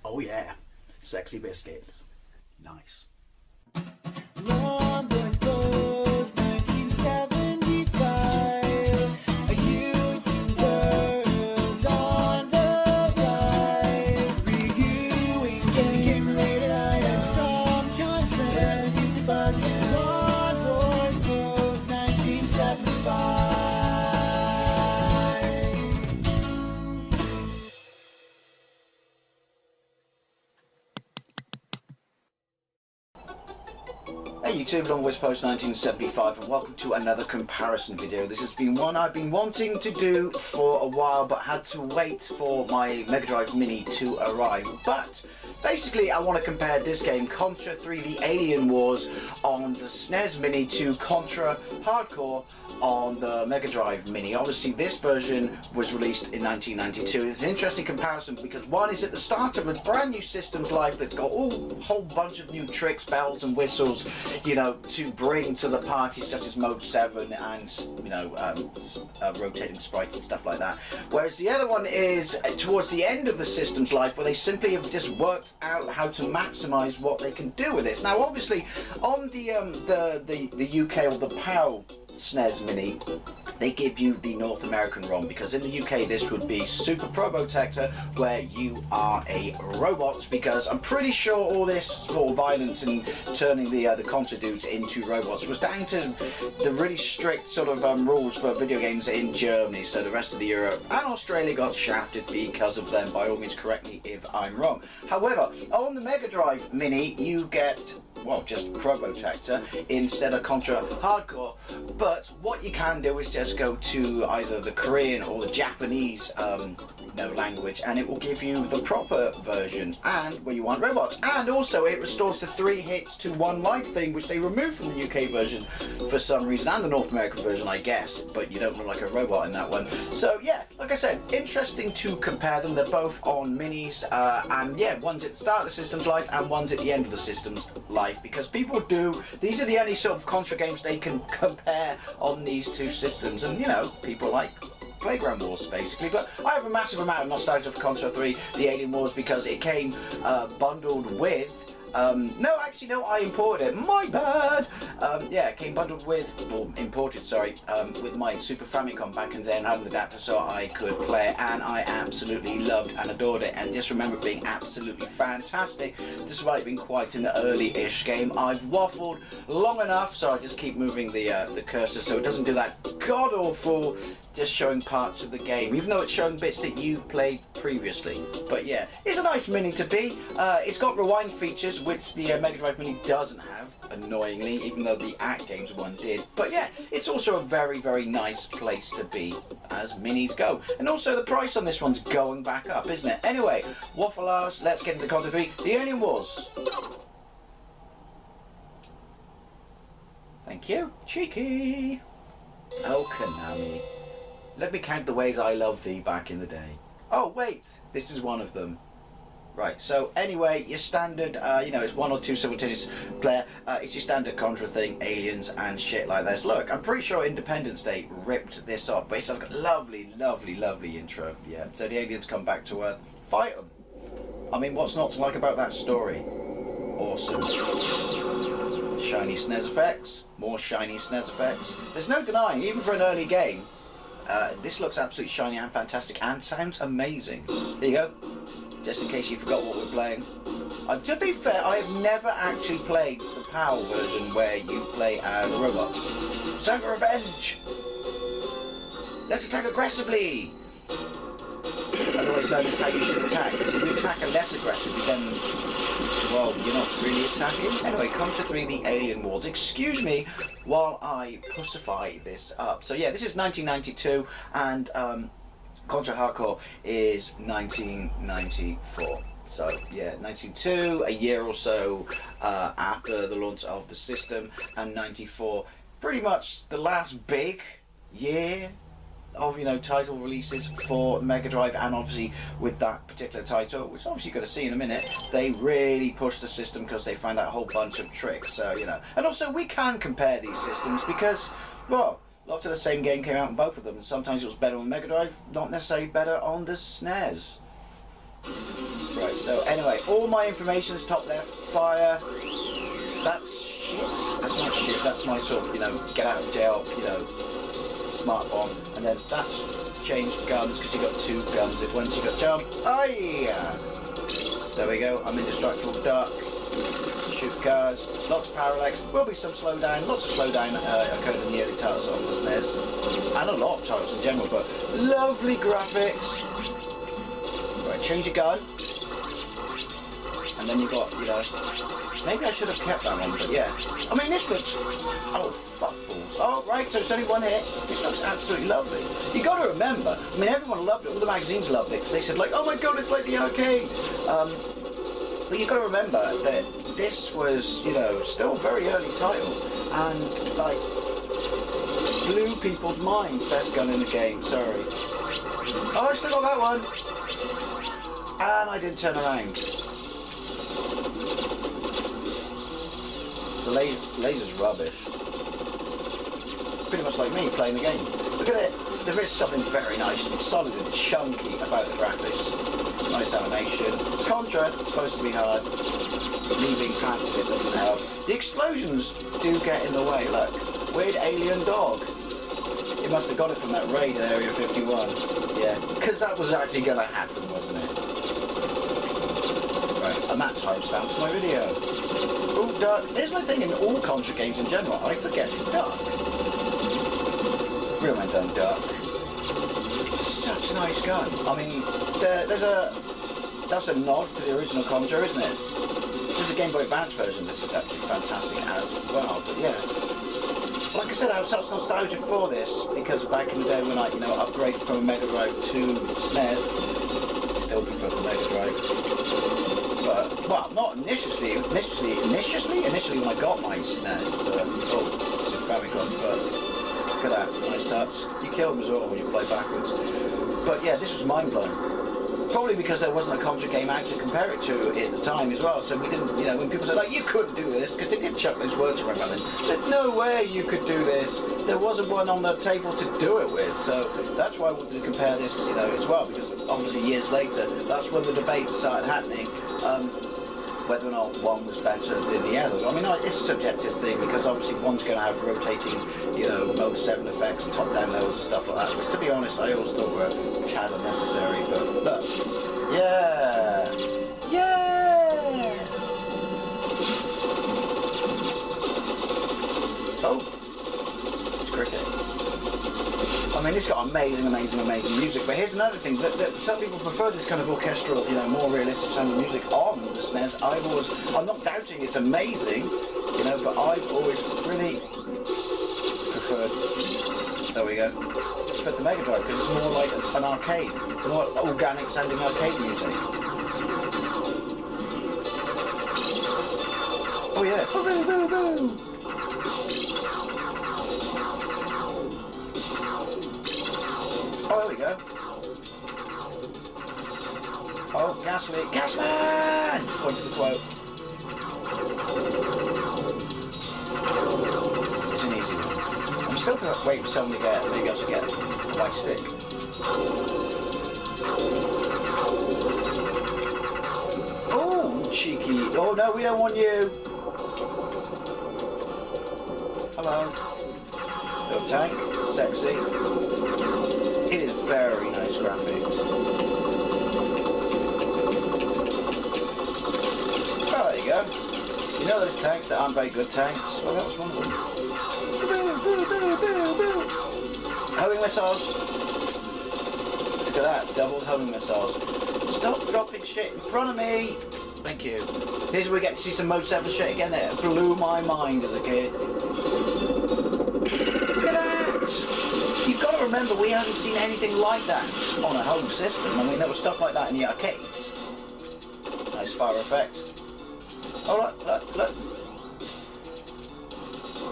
Oh yeah, sexy biscuits. Nice. Long boys blues, 1975. YouTubers on the rise, reviewing games late at night and sometimes friends. But Long boys blues, 1975. Hey YouTube, Long West Post 1975, and welcome to another comparison video. This has been one I've been wanting to do for a while, but had to wait for my Megadrive Mini to arrive. But basically I want to compare this game, Contra III The Alien Wars, on the SNES Mini to Contra Hard Corps on the Megadrive Mini. Obviously this version was released in 1992. It's an interesting comparison because one is at the start of a brand new system's life that's got a whole bunch of new tricks, bells and whistles, you know, to bring to the party, such as Mode 7 and, you know, rotating sprites and stuff like that. Whereas the other one is towards the end of the system's life, where they simply have just worked out how to maximize what they can do with this. Now obviously on the UK or the PAL SNES Mini, they give you the North American ROM, because in the UK this would be Super Probotector, where you are a robot, because I'm pretty sure all this sort of violence and turning the Contra dudes into robots was down to the really strict sort of rules for video games in Germany, so the rest of the Europe and Australia got shafted because of them. By all means correct me if I'm wrong. However, on the Megadrive Mini you get, well, just Probotector instead of Contra Hard Corps. But what you can do is just go to either the Korean or the Japanese language, and it will give you the proper version, and where you want robots. And also it restores the 3 hits to 1 life thing, which they removed from the UK version for some reason, and the North American version I guess, but you don't look like a robot in that one. So yeah, like I said, interesting to compare them. They're both on minis, and yeah, one's at the start of the system's life and one's at the end of the system's life, because people do, these are the only sort of Contra games they can compare on these two systems, and you know, people like Playground Wars basically. But I have a massive amount of nostalgia for Contra III The Alien Wars, because it came bundled with no, actually no, I imported it, my bad. Yeah, it came bundled with, or imported, sorry, with my Super Famicom back in then. I had an adapter so I could play it, and I absolutely loved and adored it, and just remember it being absolutely fantastic, despite it being quite an early-ish game. I've waffled long enough, so I just keep moving the cursor so it doesn't do that god-awful just showing parts of the game, even though it's showing bits that you've played previously. But yeah, it's a nice mini to be. It's got rewind features, which the Megadrive Mini doesn't have, annoyingly, even though the Act Games one did. But yeah, it's also a very, very nice place to be, as minis go. And also the price on this one's going back up, isn't it? Anyway, waffle-arse, let's get into Contra III The Alien Wars. Thank you. Cheeky. Oh, Konami. Let me count the ways I loved thee back in the day. Oh, wait. This is one of them. Right, so anyway, your standard, you know, it's 1 or 2 simultaneous player. It's your standard Contra thing, aliens and shit like this. Look, I'm pretty sure Independence Day ripped this off, but it's a lovely, lovely, lovely intro. Yeah, so the aliens come back to Earth. Fight them. I mean, what's not to like about that story? Awesome. Shiny SNES effects. More shiny SNES effects. There's no denying, even for an early game, this looks absolutely shiny and fantastic and sounds amazing. Here you go, just in case you forgot what we're playing. To be fair, I have never actually played the PAL version where you play as a robot. Time for revenge! Let's attack aggressively! Otherwise known as how you should attack, because if you attack less aggressively, then, well, you're not really attacking. Anyway, Contra III The Alien Wars. Excuse me while I pussify this up. So yeah, this is 1992, and Contra Hard Corps is 1994. So yeah, 92, a year or so after the launch of the system, and 94, pretty much the last big year of, you know, title releases for Mega Drive. And obviously with that particular title, which obviously you're going to see in a minute, they really pushed the system because they found out a whole bunch of tricks. So, you know, and also we can compare these systems because, well, lots of the same game came out on both of them, and sometimes it was better on Mega Drive, not necessarily better on the SNES. Right, so anyway, all my information is top left, fire. That's shit. That's not shit. That's my sort of, you know, get out of jail, you know, smart bomb. And then that's change guns, because you got 2 guns. If once you got jump, oh yeah. There we go. I'm indestructible duck. Shoot cars. Lots of parallax. Will be some slowdown. Lots of slowdown occurred in the early titles on the SNES, and a lot of titles in general. But lovely graphics. Right, change your gun. And then you got, you know, maybe I should have kept that one, but yeah. I mean, this looks, oh, fuck balls. Oh, right, so it's only 1 hit. This looks absolutely lovely. You got to remember, I mean, everyone loved it. All the magazines loved it, because they said, like, oh my god, it's like the arcade. But you got to remember that this was, you know, still a very early title, and, like, blew people's minds. Best gun in the game, sorry. Oh, I still got that one. And I didn't turn around. The laser's rubbish. Pretty much like me playing the game. Look at it. There is something very nice and solid and chunky about the graphics. Nice animation. It's Contra. It's supposed to be hard. Leaving plants in it doesn't help. The explosions do get in the way. Look. Weird alien dog. You must have got it from that raid in Area 51. Yeah. Because that was actually going to happen, wasn't it? Right. And that timestamps my video. Oh, duck. Here's my thing in all Contra games in general. I forget to duck. Real men don't duck. Such a nice gun. I mean, that's a nod to the original Contra, isn't it? There's a Game Boy Advance version. This is absolutely fantastic as well. But yeah, like I said, I have such nostalgia for this because back in the day when I, you know, upgraded from a Megadrive to SNES, still prefer the Megadrive. But, well, not initially when I got my SNES, but, oh, Super Famicom, but look at that, nice touch. You kill them as well when you fly backwards. But yeah, this was mind-blowing. Probably because there wasn't a Contra game out to compare it to at the time as well, so we didn't, you know, when people said, like, you couldn't do this, because they did chuck those words around back then, there's no way you could do this, there wasn't one on the table to do it with, so that's why I wanted to compare this, you know, as well, because obviously years later, that's when the debates started happening, whether or not one was better than the other. I mean, it's a subjective thing, because obviously one's going to have rotating, you know, mode 7 effects, top-down levels and stuff like that, which, to be honest, I always thought were a tad unnecessary, but look. Yeah! Yeah! Oh! It's cricket. I mean, it's got amazing music, but here's another thing, that some people prefer this kind of orchestral, you know, more realistic sounding music on the SNES. I'm not doubting it's amazing, you know, but I've always really preferred, there we go, preferred the Megadrive, because it's more like an arcade, more organic sounding arcade music. Oh yeah, boo boo boo boo! Oh, there we go. Oh, Gasly. Gasman! According to the quote. It's an easy one. I'm still waiting for someone to get, maybe I should get a white stick. Oh, cheeky. Oh, no, we don't want you. Hello. Little tank. Sexy. It is very nice graphics. Oh, there you go. You know those tanks that aren't very good tanks? Well, that was one of them. Homing missiles. Look at that, doubled homing missiles. Stop dropping shit in front of me. Thank you. Here's where we get to see some Mode 7 shit again there. It blew my mind as a kid. Look at that! You've got to remember, we haven't seen anything like that on a home system. I mean, there was stuff like that in the arcades. Nice fire effect. Oh, look.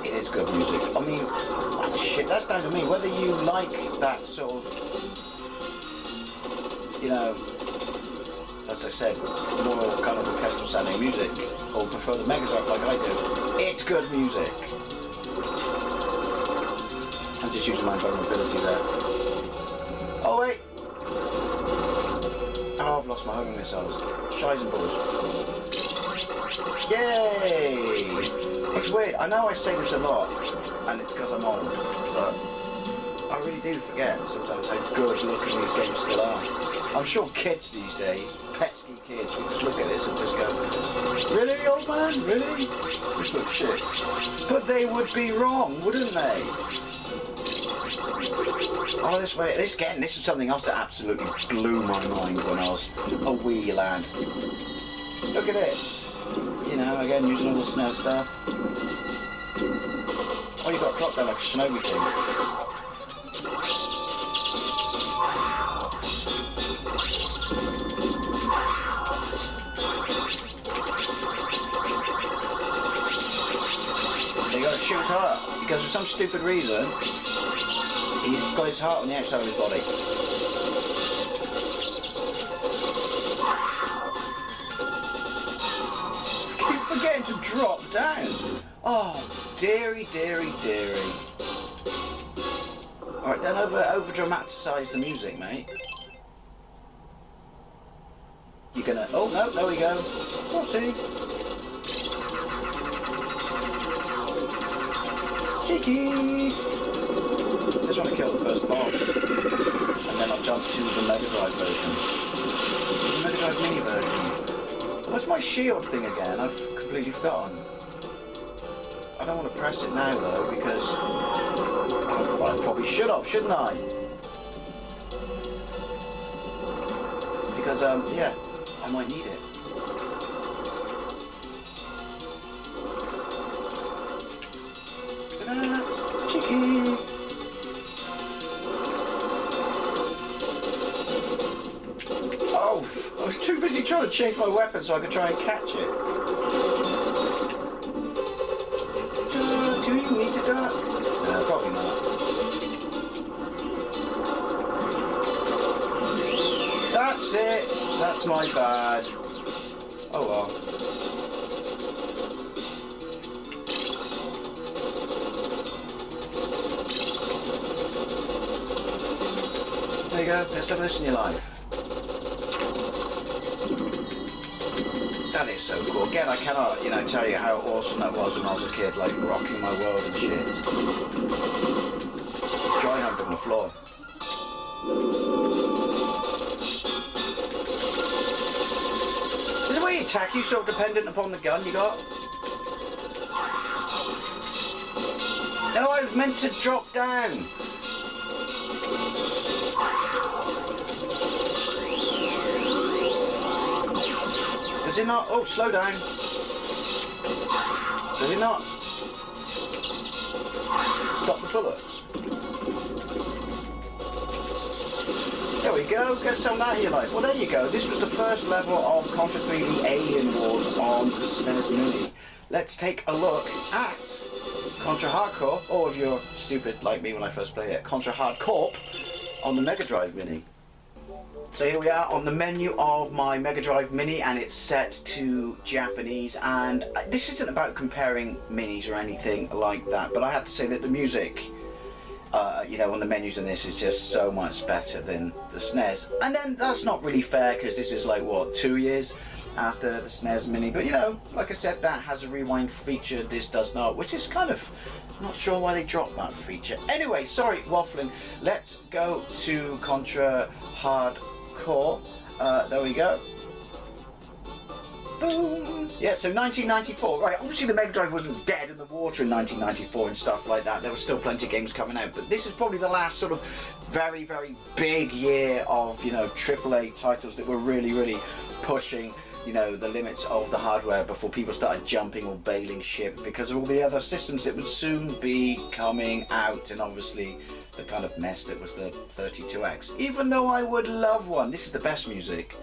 It is good music. I mean, oh shit, that's down to me. Whether you like that sort of, you know, as I said, more kind of orchestral sounding music, or prefer the Megadrive like I do, it's good music. I'm just using my vulnerability there. Oh wait! Oh, I've lost my homing missiles. Shies and balls. Yay! It's weird. I know I say this a lot, and it's because I'm old, but I really do forget sometimes how good looking these games still are. I'm sure kids these days, pesky kids, will just look at this and just go, "Really, old man? Really? This looks shit." But they would be wrong, wouldn't they? Oh, this is something else that absolutely blew my mind when I was a wee lad. Look at it. You know, again, using all the SNES stuff. Oh, you got dropped down like a snowy thing. You gotta shoot his heart, because for some stupid reason, he's got his heart on the outside of his body. Keep forgetting to drop down. Oh, dearie, dearie, dearie. Alright, don't over dramatise the music, mate. You're gonna... Oh, no, there we go. Saucy. Cheeky. Just want to kill the first boss. And then I'll jump to the Megadrive version. The Megadrive Mini version. What's my shield thing again? I've completely forgotten. I don't want to press it now though, because I probably should have, shouldn't I? Because yeah, I might need it. Look at that, cheeky. Oh, I was too busy trying to change my weapon so I could try and catch it. Do you even need to duck? No, probably not. That's it. That's my bad. Oh well. There you go. There's some of this in your life. That is so cool. Again, I cannot, tell you how awesome that was when I was a kid, like rocking my world and shit. Dry hump on the floor. Is the way you attack you so dependent upon the gun you got? No, I was meant to drop down. Does it not? Oh, slow down. Does it not stop the bullets? There we go. Get some of that in your life. Well, there you go. This was the first level of Contra III: The Alien Wars on the SNES Mini. Let's take a look at Contra Hard Corps, or if you're stupid like me when I first played it, Contra Hard Corps on the Megadrive Mini. So here we are on the menu of my Megadrive Mini, and it's set to Japanese, and this isn't about comparing minis or anything like that, but I have to say that the music on the menus in this is just so much better than the SNES. And then that's not really fair, because this is like, what, 2 years after the SNES Mini, but like I said, that has a rewind feature, this does not, which is kind of not sure why they dropped that feature. Anyway, sorry, waffling. Let's go to Contra Hard Corps. There we go. Boom. Yeah, so 1994. Right, obviously the Mega Drive wasn't dead in the water in 1994 and stuff like that. There were still plenty of games coming out, but this is probably the last sort of very, very big year of, AAA titles that were really, really pushing, the limits of the hardware before people started jumping or bailing ship because of all the other systems that would soon be coming out, and obviously the kind of mess that was the 32X. Even though I would love one, this is the best music.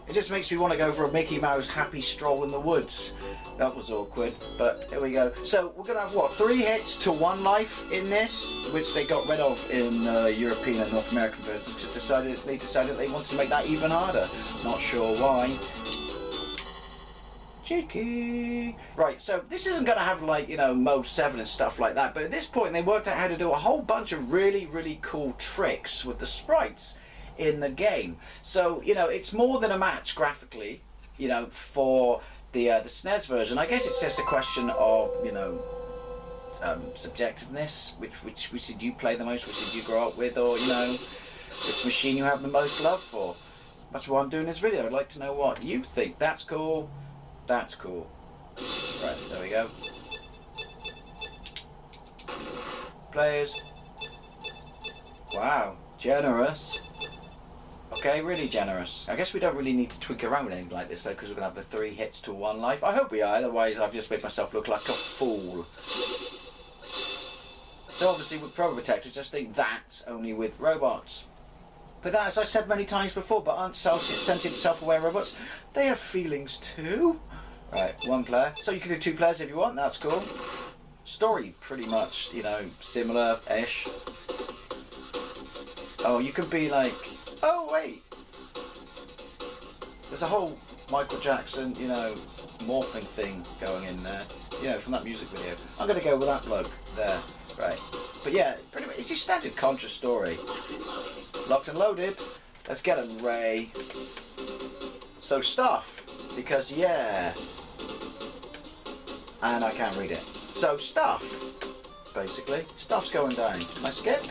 It just makes me want to go for a Mickey Mouse happy stroll in the woods. That was awkward, but here we go. So we're gonna have what, 3 hits to 1 life in this, which they got rid of in European and North American versions. Just they decided they wanted to make that even harder. Not sure why. Cheeky. Right, so this isn't going to have like, mode 7 and stuff like that, but at this point they worked out how to do a whole bunch of really, really cool tricks with the sprites in the game. So, you know, it's more than a match graphically, you know, for the SNES version. I guess it's just a question of, you know, subjectiveness. Which did you play the most? Which did you grow up with? Or, you know, which machine you have the most love for? That's why I'm doing this video. I'd like to know what you think. That's cool. That's cool. Right, there we go. Players. Wow, generous. Okay, really generous. I guess we don't really need to tweak around with anything like this though, because we're going to have the 3 hits to 1 life. I hope we are, otherwise I've just made myself look like a fool. So obviously with Probe Protector, just think that's only with robots. But that, as I said many times before, but aren't sentient self-aware robots? They have feelings too. Right, 1 player. So you can do 2 players if you want, that's cool. Story, pretty much, you know, similar-ish. Oh, you could be like, oh wait, there's a whole Michael Jackson, you know, morphing thing going in there, you know, from that music video. I'm going to go with that bloke there, right. But yeah, pretty much, it's your standard Contra story. Locked and loaded, let's get him, Ray. So stuff, because yeah, and I can't read it. So stuff, basically, stuff's going down. I skip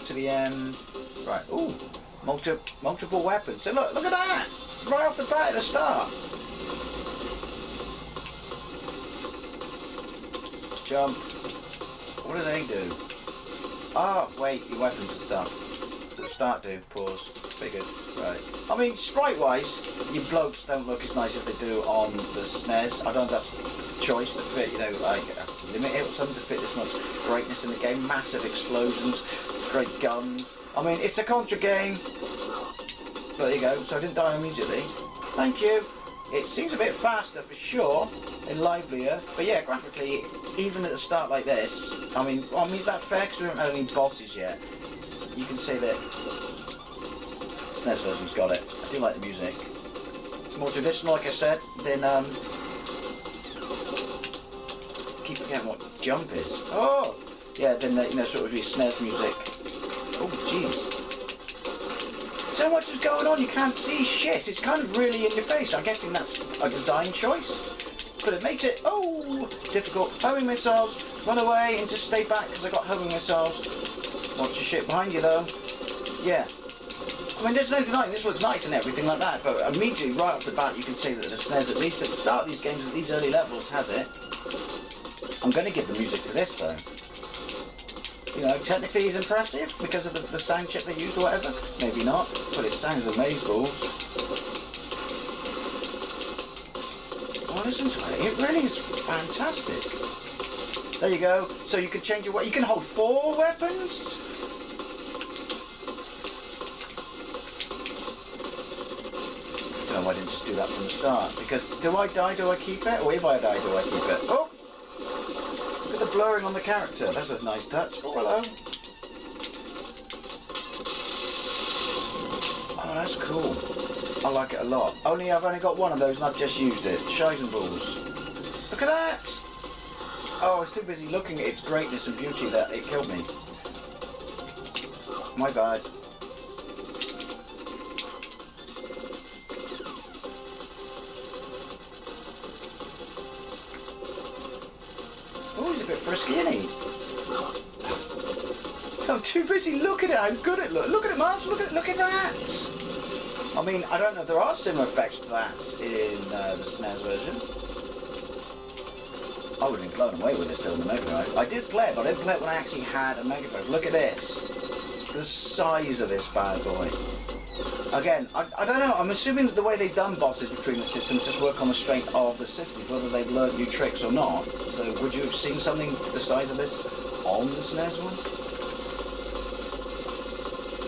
to the end. Right, ooh, multiple weapons. So look at that, right off the bat at the start. Jump. What do they do? Oh, wait, your weapons and stuff. To the start do, pause, figured, right. I mean, sprite-wise, your blokes don't look as nice as they do on the SNES. I don't know if that's choice to fit, you know, like, limit it or something to fit this much greatness in the game. Massive explosions, great guns. I mean, it's a Contra game. But there you go, so I didn't die immediately. Thank you. It seems a bit faster for sure, and livelier. But yeah, graphically, even at the start like this, I mean, is that fair? Because we haven't had any bosses yet. You can see that SNES version's got it. I do like the music. It's more traditional, like I said, than keep forgetting what jump is. Oh, yeah, then you know, sort of your SNES music. Oh, jeez. So much is going on, you can't see shit. It's kind of really in your face. I'm guessing that's a design choice, but it makes it difficult. Homing missiles. Run away and just stay back because I got homing missiles. Watch your shit behind you though. Yeah. I mean, there's no denying this looks nice and everything like that, but immediately right off the bat you can see that the SNES, at least at the start of these games, at these early levels, has it. I'm going to give the music to this though. You know, technically it's impressive because of the sound chip they use or whatever. Maybe not, but it sounds amazeballs. Oh, listen to it. It really is fantastic. There you go. So you can change your weapon. You can hold 4 weapons. I don't know why I didn't just do that from the start. Because do I die, do I keep it? Or if I die, do I keep it? Oh! Look at the blurring on the character. That's a nice touch. Oh, hello. Oh, that's cool. I like it a lot. I've only got 1 of those and I've just used it. Scheisenballs. Look at that! Oh, I was too busy looking at its greatness and beauty that it killed me. My bad. Oh, he's a bit frisky, isn't he? I'm too busy looking at how good it looks. Look at it, Marge. Look at that. I mean, I don't know. There are similar effects to that in the SNES version. I would have been blown away with this still in the Megadrive. I did play it, but I didn't play it when I actually had a Megadrive. Look at this. The size of this bad boy. Again, I don't know. I'm assuming that the way they've done bosses between the systems just work on the strength of the systems, whether they've learned new tricks or not. So would you have seen something the size of this on the SNES one?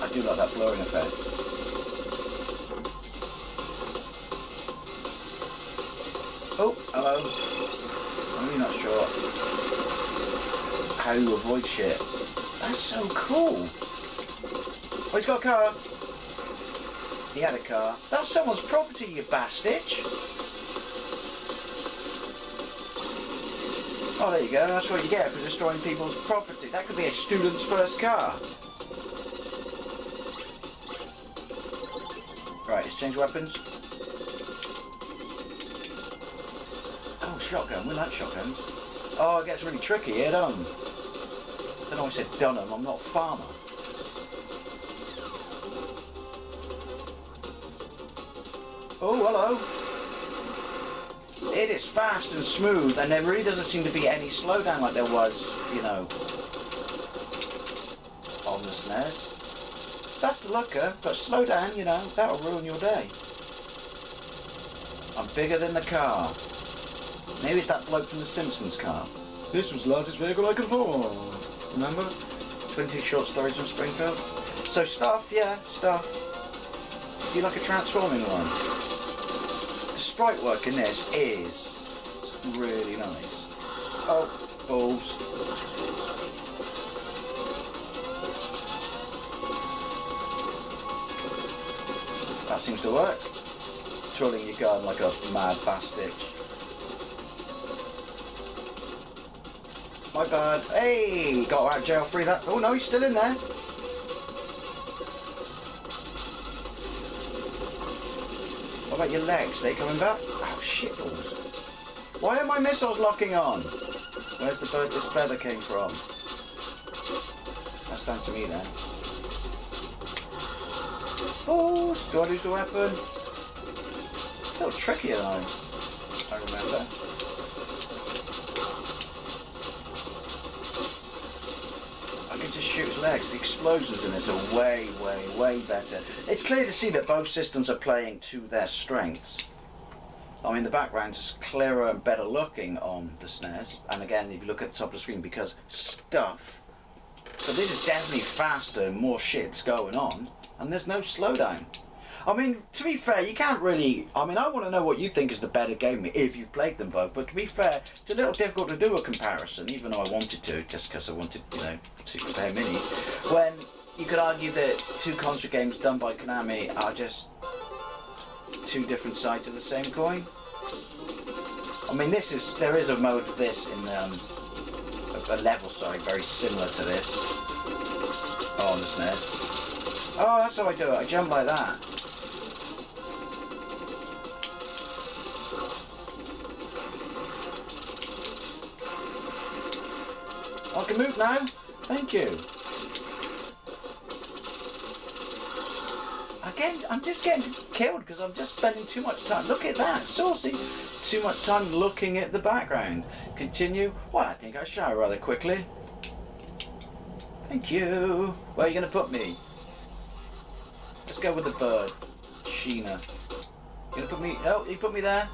I do like that blurring effect. Oh, hello. I'm really not sure how you avoid shit. That's so cool. Oh, he's got a car. He had a car. That's someone's property, you bastard. Oh, there you go. That's what you get for destroying people's property. That could be a student's first car. Right, let's change weapons. Oh, shotgun. We like shotguns. Oh, it gets really tricky here, don't it? I don't know why I said Dunham. I'm not a farmer. Oh, hello. It is fast and smooth, and there really doesn't seem to be any slowdown like there was, you know, on the SNES. That's the looker, but slow down, you know, that'll ruin your day. I'm bigger than the car. Maybe it's that bloke from the Simpsons car. This was the largest vehicle I could afford. Remember? 20 short stories from Springfield. So stuff, yeah, stuff. Do you like a transforming one? The sprite work in this is really nice. Oh, balls. That seems to work. Trolling your gun like a mad bastard. My bad. Hey, got out of jail free that. Oh no, he's still in there. What about your legs? They coming back? Oh shitballs. Why are my missiles locking on? Where's the bird this feather came from? That's down to me then. Balls! Do I lose the weapon? It's a little trickier than I remember. I can just shoot his legs. The explosions in this are way, way, way better. It's clear to see that both systems are playing to their strengths. I mean, the background is clearer and better looking on the SNES. And again, if you look at the top of the screen, because stuff. But this is definitely faster, more shit's going on. And there's no slowdown. I mean, to be fair, you can't really... I mean, I want to know what you think is the better game if you've played them both. But to be fair, it's a little difficult to do a comparison, even though I wanted to, just because I wanted, you know, to compare minis. When you could argue that two Contra games done by Konami are just two different sides of the same coin. I mean, there is a mode of this in a level, sorry, very similar to this. Oh, on the SNES. Oh, that's how I do it. I jump like that. I can move now. Thank you. Again, I'm just getting killed because I'm just spending too much time. Look at that, saucy. Too much time looking at the background. Continue. Well, I think I shall rather quickly. Thank you. Where are you going to put me? Let's go with the bird. Sheena. You going to put me... Oh, you put me there?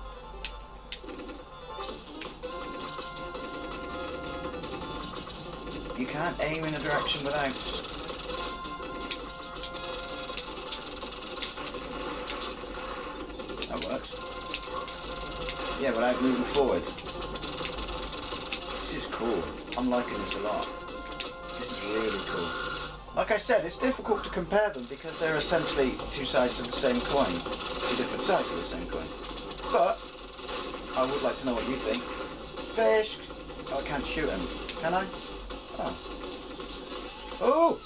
You can't aim in a direction without... That works. Yeah, without moving forward. This is cool. I'm liking this a lot. This is really cool. Like I said, it's difficult to compare them because they're essentially two sides of the same coin. Two different sides of the same coin. But, I would like to know what you think. Fish! Oh, I can't shoot him. Can I? Oh. Oh!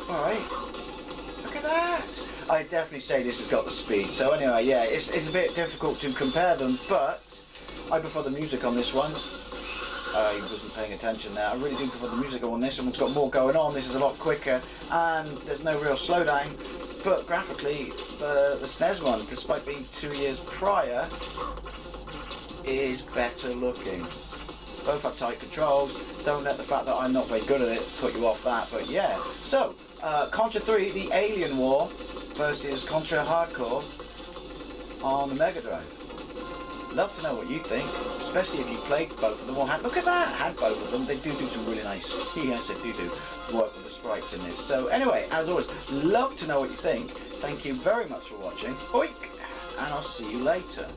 Alright. Look at that! I definitely say this has got the speed. So anyway, yeah, it's a bit difficult to compare them, but I prefer the music on this one. He wasn't paying attention there. I really do prefer the music on this. Someone's got more going on. This is a lot quicker, and there's no real slowdown. But graphically, the SNES one, despite being 2 years prior, is better looking. Both have tight controls. Don't let the fact that I'm not very good at it put you off that. But yeah. So, Contra III, the Alien War versus Contra Hard Corps on the Megadrive. Love to know what you think, especially if you played both of them or had, look at that, had both of them. They do some really nice, yes they do work with the sprites in this. So anyway, as always, love to know what you think. Thank you very much for watching. Oink! And I'll see you later.